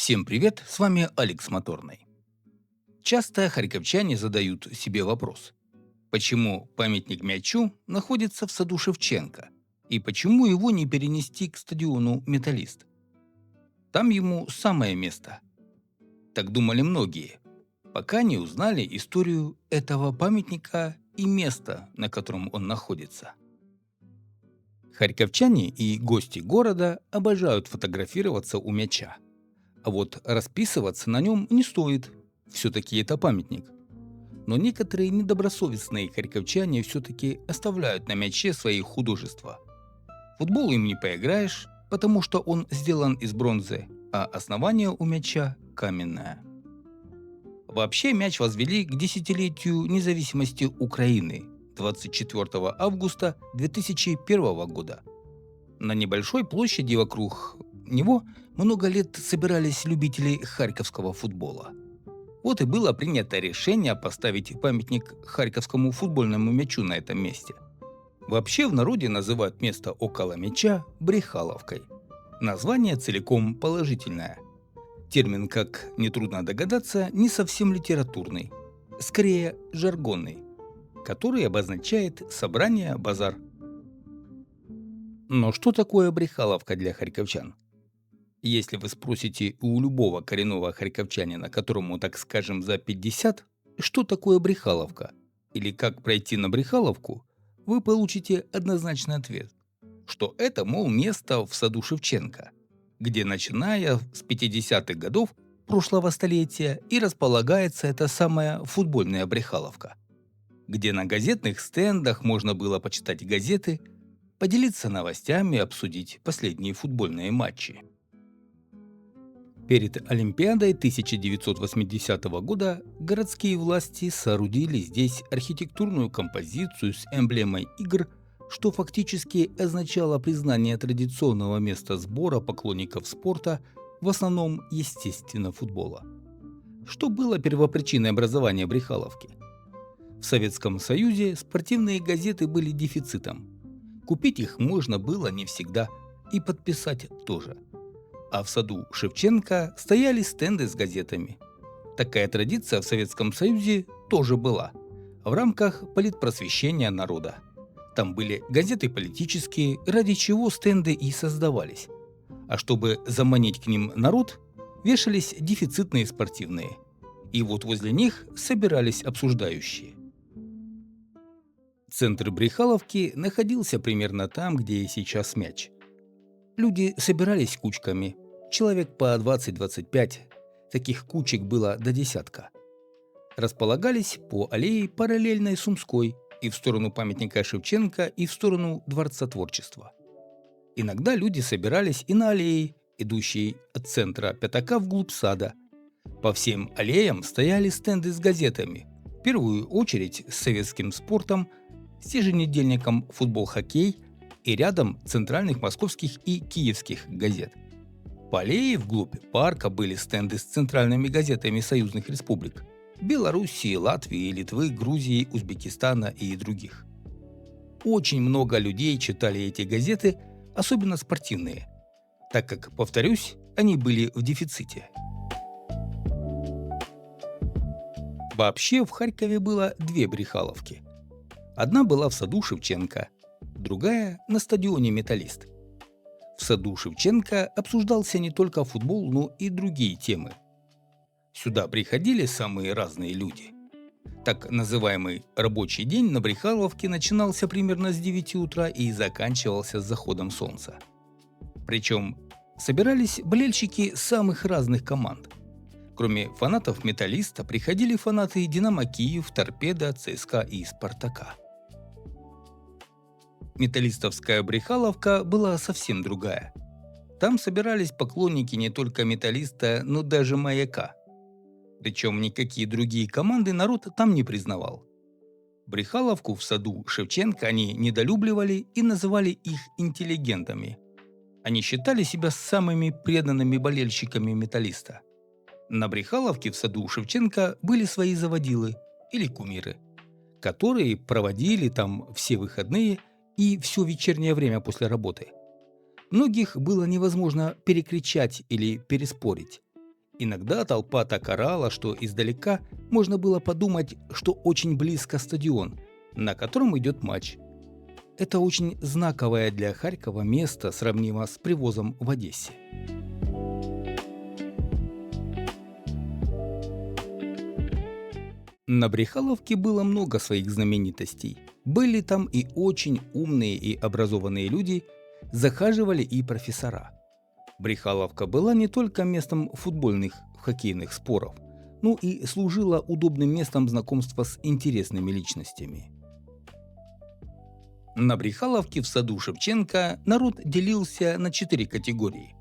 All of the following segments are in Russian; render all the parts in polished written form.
Всем привет, с вами Алекс Моторный. Часто харьковчане задают себе вопрос, почему памятник мячу находится в саду Шевченко и почему его не перенести к стадиону «Металлист». Там ему самое место. Так думали многие, пока не узнали историю этого памятника и места, на котором он находится. Харьковчане и гости города обожают фотографироваться у мяча. А вот расписываться на нем не стоит. Все-таки это памятник. Но некоторые недобросовестные харьковчане все-таки оставляют на мяче свои художества. Футбол им не поиграешь, потому что он сделан из бронзы, а основание у мяча каменное. Вообще мяч возвели к десятилетию независимости Украины 24 августа 2001 года. На небольшой площади вокруг него много лет собирались любители харьковского футбола. Вот и было принято решение поставить памятник харьковскому футбольному мячу на этом месте. Вообще в народе называют место около мяча Брехаловкой. Название целиком положительное. Термин, как нетрудно догадаться, не совсем литературный, скорее жаргонный, который обозначает собрание, базар. Но что такое Брехаловка для харьковчан? Если вы спросите у любого коренного харьковчанина, которому, так скажем, за 50, что такое Брехаловка или как пройти на Брехаловку, вы получите однозначный ответ, что это, мол, место в саду Шевченко, где, начиная с 50-х годов прошлого столетия, и располагается эта самая футбольная Брехаловка, где на газетных стендах можно было почитать газеты, поделиться новостями и обсудить последние футбольные матчи. Перед Олимпиадой 1980 года городские власти соорудили здесь архитектурную композицию с эмблемой игр, что фактически означало признание традиционного места сбора поклонников спорта, в основном, естественно, футбола. Что было первопричиной образования Брехаловки? В Советском Союзе спортивные газеты были дефицитом. Купить их можно было не всегда, и подписать тоже. А в саду Шевченко стояли стенды с газетами. Такая традиция в Советском Союзе тоже была, в рамках политпросвещения народа. Там были газеты политические, ради чего стенды и создавались. А чтобы заманить к ним народ, вешались дефицитные спортивные. И вот возле них собирались обсуждающие. Центр Брехаловки находился примерно там, где и сейчас мяч. Люди собирались кучками, человек по 20-25, таких кучек было до десятка. Располагались по аллее параллельной Сумской, и в сторону памятника Шевченко, и в сторону Дворца творчества. Иногда люди собирались и на аллее, идущей от центра Пятака вглубь сада. По всем аллеям стояли стенды с газетами, в первую очередь с советским спортом, с еженедельником «Футбол-хоккей» и рядом центральных московских и киевских газет. По аллее вглубь парка были стенды с центральными газетами союзных республик – Белоруссии, Латвии, Литвы, Грузии, Узбекистана и других. Очень много людей читали эти газеты, особенно спортивные, так как, повторюсь, они были в дефиците. Вообще в Харькове было две Брехаловки. Одна была в саду Шевченко, другая – на стадионе «Металлист». В саду Шевченко обсуждался не только футбол, но и другие темы. Сюда приходили самые разные люди. Так называемый рабочий день на Брехаловке начинался примерно с 9 утра и заканчивался с заходом солнца. Причем собирались болельщики самых разных команд. Кроме фанатов «Металлиста» приходили фанаты «Динамо Киев», «Торпедо», «ЦСКА» и «Спартака». Металлистовская Брехаловка была совсем другая. Там собирались поклонники не только «Металлиста», но даже «Маяка». Причем никакие другие команды народ там не признавал. Брехаловку в саду Шевченко они недолюбливали и называли их интеллигентами. Они считали себя самыми преданными болельщиками «Металлиста». На Брехаловке в саду Шевченко были свои заводилы или кумиры, которые проводили там все выходные и все вечернее время после работы. Многих было невозможно перекричать или переспорить. Иногда толпа так орала, что издалека можно было подумать, что очень близко стадион, на котором идет матч. Это очень знаковое для Харькова место, сравнимо с Привозом в Одессе. На Брехаловке было много своих знаменитостей. Были там и очень умные и образованные люди, захаживали и профессора. Брехаловка была не только местом футбольных, хоккейных споров, но и служила удобным местом знакомства с интересными личностями. На Брехаловке в саду Шевченко народ делился на 4 категории.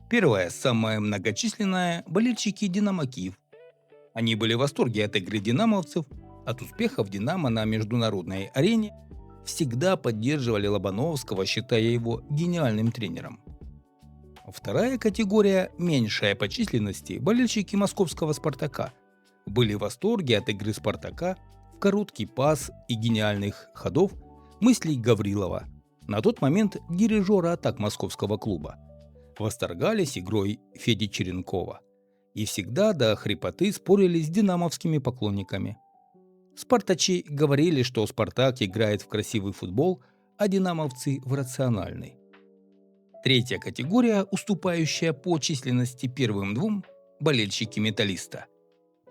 Первая, самая многочисленная – болельщики «Динамо Киев». Они были в восторге от игры динамовцев, от успехов «Динамо» на международной арене, всегда поддерживали Лобановского, считая его гениальным тренером. Вторая категория, меньшая по численности, болельщики московского «Спартака», были в восторге от игры «Спартака», в короткий пас и гениальных ходов мыслей Гаврилова, на тот момент дирижера атак московского клуба, восторгались игрой Феди Черенкова и всегда до хрипоты спорили с динамовскими поклонниками. Спартачи говорили, что «Спартак» играет в красивый футбол, а динамовцы в рациональный. Третья категория, уступающая по численности первым двум – болельщики «Металлиста».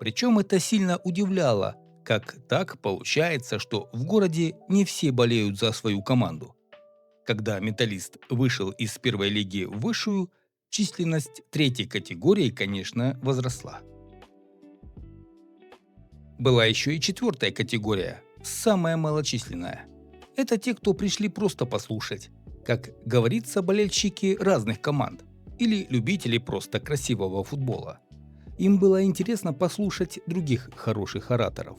Причем это сильно удивляло, как так получается, что в городе не все болеют за свою команду. Когда «Металлист» вышел из первой лиги в высшую, численность третьей категории, конечно, возросла. Была еще и четвертая категория, самая малочисленная. Это те, кто пришли просто послушать. Как говорится, болельщики разных команд или любители просто красивого футбола. Им было интересно послушать других хороших ораторов.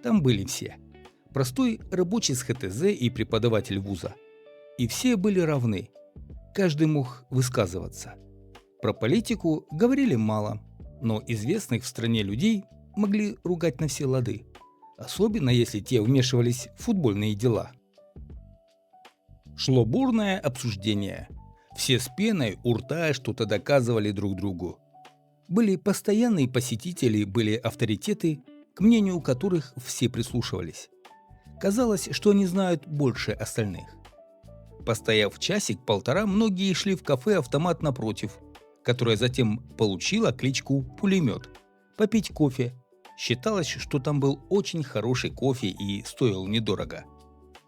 Там были все. Простой рабочий с ХТЗ и преподаватель вуза. И все были равны. Каждый мог высказываться. Про политику говорили мало, но известных в стране людей могли ругать на все лады. Особенно если те вмешивались в футбольные дела. Шло бурное обсуждение. Все с пеной у рта что-то доказывали друг другу. Были постоянные посетители, были авторитеты, к мнению которых все прислушивались. Казалось, что они знают больше остальных. Постояв часик-полтора, многие шли в кафе-автомат напротив, которое затем получило кличку «Пулемет», попить кофе. Считалось, что там был очень хороший кофе и стоил недорого.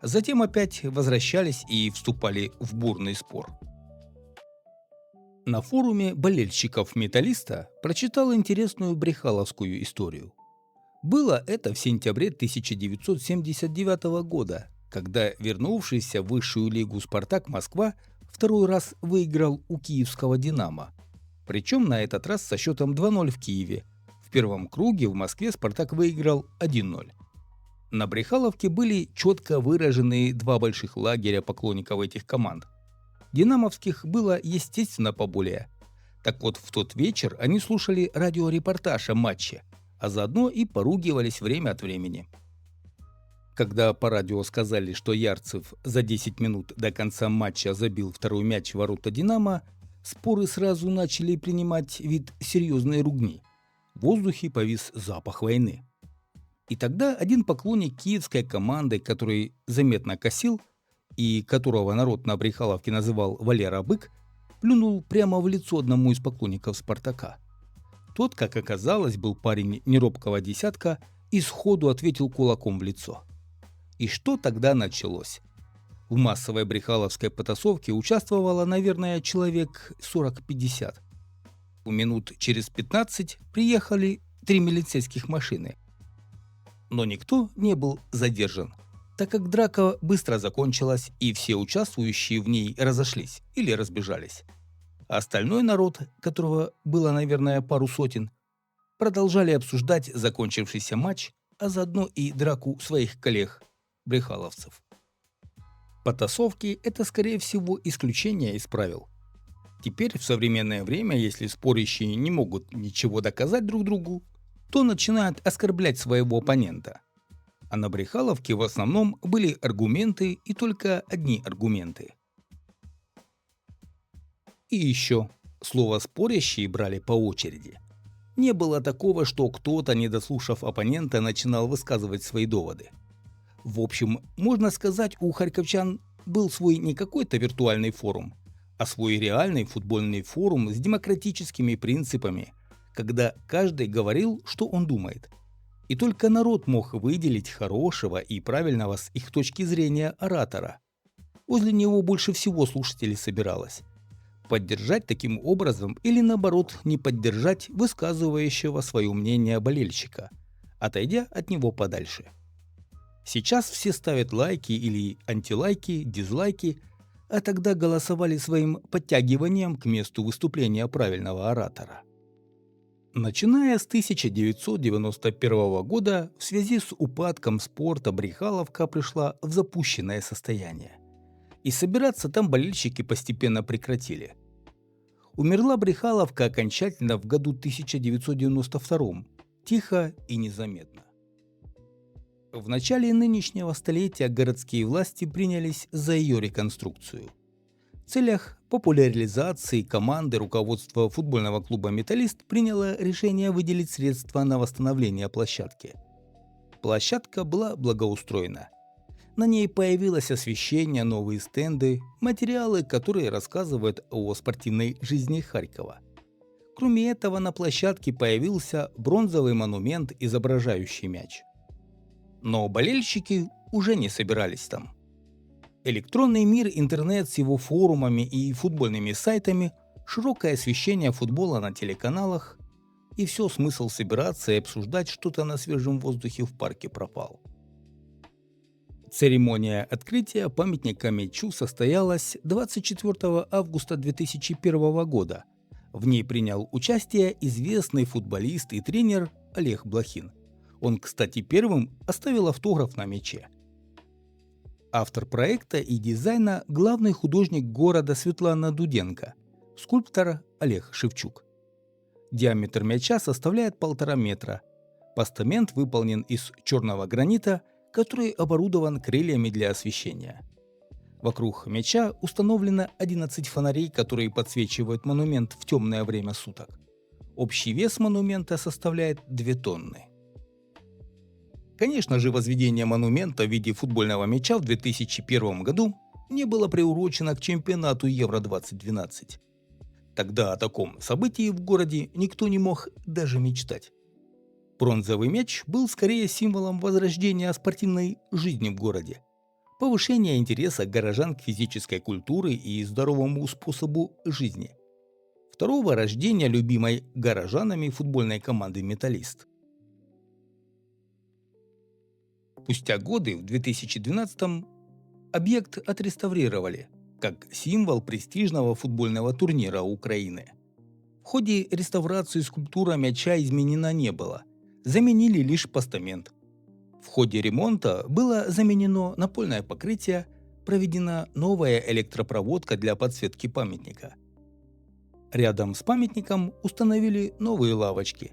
Затем опять возвращались и вступали в бурный спор. На форуме болельщиков «Металлиста» прочитал интересную брехаловскую историю. Было это в сентябре 1979 года, когда вернувшийся в высшую лигу «Спартак» Москва второй раз выиграл у киевского «Динамо». Причем на этот раз со счетом 2-0 в Киеве. В первом круге в Москве «Спартак» выиграл 1-0. На Брехаловке были четко выражены два больших лагеря поклонников этих команд. Динамовских было, естественно, поболее. Так вот, в тот вечер они слушали радиорепортаж о матче, а заодно и поругивались время от времени. Когда по радио сказали, что Ярцев за 10 минут до конца матча забил второй мяч в ворота «Динамо», споры сразу начали принимать вид серьезной ругни. В воздухе повис запах войны. И тогда один поклонник киевской команды, который заметно косил, и которого народ на Брехаловке называл Валера Бык, плюнул прямо в лицо одному из поклонников «Спартака». Тот, как оказалось, был парень неробкого десятка и сходу ответил кулаком в лицо. И что тогда началось? В массовой брехаловской потасовке участвовало, наверное, человек 40-50. Минут через 15 приехали 3 милицейских машины. Но никто не был задержан, так как драка быстро закончилась и все участвующие в ней разошлись или разбежались. А остальной народ, которого было, наверное, пару сотен, продолжали обсуждать закончившийся матч, а заодно и драку своих коллег, брехаловцев. Потасовки – это, скорее всего, исключение из правил. Теперь, в современное время, если спорящие не могут ничего доказать друг другу, то начинают оскорблять своего оппонента. А на Брехаловке в основном были аргументы и только одни аргументы. И еще, Слово «спорящие» брали по очереди. Не было такого, что кто-то, не дослушав оппонента, начинал высказывать свои доводы. В общем, можно сказать, у харьковчан был свой не какой-то виртуальный форум, а свой реальный футбольный форум с демократическими принципами, когда каждый говорил, что он думает. И только народ мог выделить хорошего и правильного с их точки зрения оратора. Возле него больше всего слушателей собиралось. Поддержать таким образом или наоборот не поддержать высказывающего свое мнение болельщика, отойдя от него подальше. Сейчас все ставят лайки или антилайки, дизлайки, а тогда голосовали своим подтягиванием к месту выступления правильного оратора. Начиная с 1991 года в связи с упадком спорта Брехаловка пришла в запущенное состояние. И собираться там болельщики постепенно прекратили. Умерла Брехаловка окончательно в году 1992, тихо и незаметно. В начале нынешнего столетия городские власти принялись за ее реконструкцию. В целях популяризации команды руководство футбольного клуба «Металлист» приняло решение выделить средства на восстановление площадки. Площадка была благоустроена. На ней появилось освещение, новые стенды, материалы, которые рассказывают о спортивной жизни Харькова. Кроме этого, на площадке появился бронзовый монумент, изображающий мяч. Но болельщики уже не собирались там. Электронный мир, интернет с его форумами и футбольными сайтами, широкое освещение футбола на телеканалах, и все, смысл собираться и обсуждать что-то на свежем воздухе в парке пропал. Церемония открытия памятника мячу состоялась 24 августа 2001 года. В ней принял участие известный футболист и тренер Олег Блохин. Он, кстати, первым оставил автограф на мяче. Автор проекта и дизайна – главный художник города Светлана Дуденко, скульптор Олег Шевчук. Диаметр мяча составляет 1,5 метра. Постамент выполнен из черного гранита, который оборудован крыльями для освещения. Вокруг мяча установлено 11 фонарей, которые подсвечивают монумент в темное время суток. Общий вес монумента составляет 2 тонны. Конечно же, возведение монумента в виде футбольного мяча в 2001 году не было приурочено к чемпионату Евро-2012. Тогда о таком событии в городе никто не мог даже мечтать. Бронзовый мяч был скорее символом возрождения спортивной жизни в городе, повышения интереса горожан к физической культуре и здоровому способу жизни, второго рождения любимой горожанами футбольной команды «Металлист». Спустя годы, в 2012-м, объект отреставрировали как символ престижного футбольного турнира Украины. В ходе реставрации скульптура мяча изменена не было, заменили лишь постамент. В ходе ремонта было заменено напольное покрытие, проведена новая электропроводка для подсветки памятника. Рядом с памятником установили новые лавочки,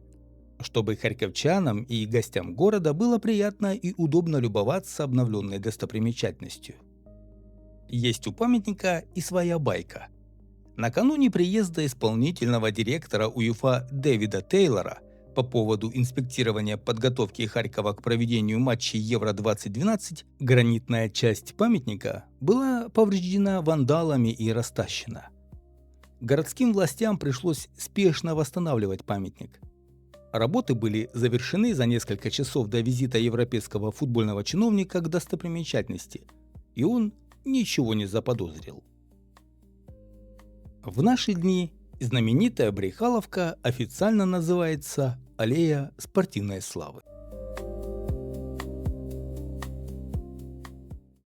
чтобы харьковчанам и гостям города было приятно и удобно любоваться обновленной достопримечательностью. Есть у памятника и своя байка. Накануне приезда исполнительного директора УЕФА Дэвида Тейлора по поводу инспектирования подготовки Харькова к проведению матчей Евро-2012 гранитная часть памятника была повреждена вандалами и растащена. Городским властям пришлось спешно восстанавливать памятник. Работы были завершены за несколько часов до визита европейского футбольного чиновника к достопримечательности, и он ничего не заподозрил. В наши дни знаменитая Брехаловка официально называется Аллея спортивной славы.